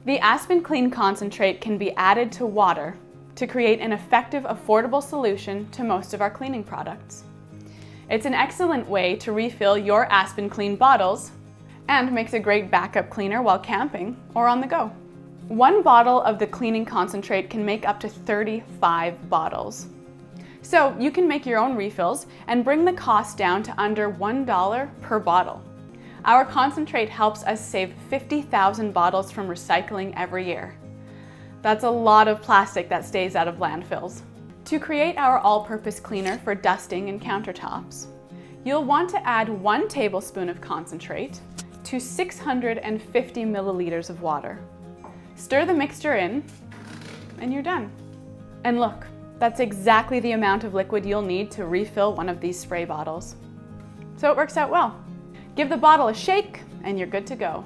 The Aspen Clean concentrate can be added to water to create an effective, affordable solution to most of our cleaning products. It's an excellent way to refill your Aspen Clean bottles and makes a great backup cleaner while camping or on the go. One bottle of the cleaning concentrate can make up to 35 bottles. So you can make your own refills and bring the cost down to under $1 per bottle. Our concentrate helps us save 50,000 bottles from recycling every year. That's a lot of plastic that stays out of landfills. To create our all-purpose cleaner for dusting and countertops, you'll want to add 1 tablespoon of concentrate to 650 milliliters of water. Stir the mixture in, and you're done. And look, that's exactly the amount of liquid you'll need to refill one of these spray bottles. So it works out well. Give the bottle a shake, and you're good to go.